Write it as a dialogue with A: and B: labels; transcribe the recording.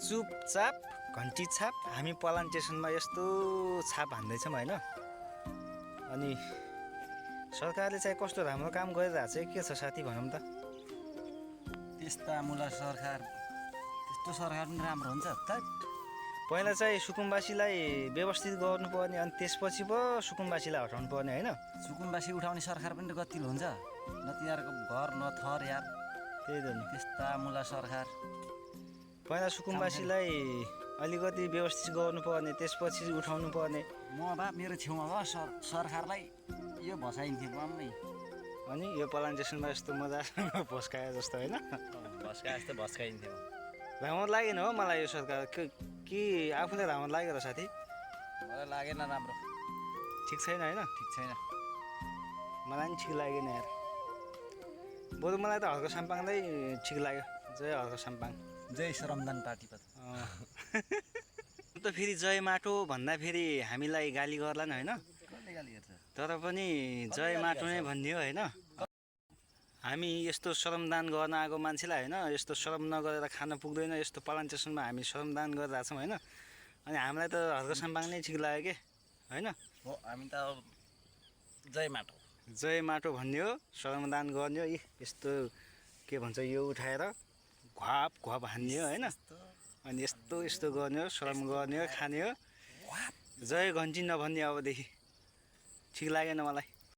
A: चुपचाप घन्टी छाप हामी पलान स्टेसनमा यस्तो छाप हान्दैछौँ होइन। अनि सरकारले चाहिँ कस्तो राम्रो काम गरिरहेको छ के छ साथी भनौँ त।
B: त्यस्ता मुला सरकार त्यस्तो सरकार पनि राम्रो हुन्छ त।
A: पहिला चाहिँ सुकुम्बासीलाई व्यवस्थित गर्नुपर्ने अनि त्यसपछि पो सुकुम्बासीलाई हटाउनु पर्ने होइन।
B: सुकुम्बासी उठाउने सरकार पनि त गतिलो हुन्छ न, तिनीहरूको घर न थर यार।
A: त्यही त नि,
B: त्यस्ता मुला सरकार।
A: पहिला सुकुम्बासीलाई अलिकति व्यवस्थित गर्नुपर्ने त्यसपछि उठाउनु पर्ने।
B: म बा मेरो छेउमा भयो सरकारलाई यो भसाइन्थ्यो मम्मी।
A: अनि यो पलान स्टेसनमा यस्तो मजासँग भस्काए जस्तो होइन।
B: भस्काए जस्तो भस्काइन्थ्यो।
A: राम्रो लागेन हो मलाई यो सरकार कि आफूलाई राम्रो लाग्यो र साथी।
B: मलाई लागेन राम्रो,
A: ठिक छैन होइन।
B: ठिक छैन।
A: मलाई पनि ठिक लागेन यार। बरु मलाई त हर्क साम्पाङलाई ठिक लाग्यो। जय हर्क साम्पाङ,
B: जय श्रमदान पार्टी पत।
A: त फेरि जय माटो भन्दा फेरि हामीलाई गाली गर्ला नि होइन।
B: कसले गाली गर्छ?
A: तर पनि जय माटो नै भनिदियो होइन। हामी यस्तो श्रमदान गर्न आएको मान्छेलाई होइन, यस्तो श्रम नगरेर खान पुग्दैन। यस्तो पलान स्टेसनमा हामी श्रमदान गरिरहेको छौँ होइन। अनि हामीलाई त हर्क साम्पाङ नै ठिक लाग्यो कि होइन।
B: हो, हामी त जय माटो,
A: जय माटो भन्ने हो, श्रमदान गर्ने हो। यस्तो के भन्छ यो उठाएर घ्वाप घ्वाप हान्ने हो होइन। अनि यस्तो यस्तो गर्ने हो, श्रम गर्ने हो, खाने हो। जय घन्टी नभन्ने अबदेखि। ठिक लागेन मलाई।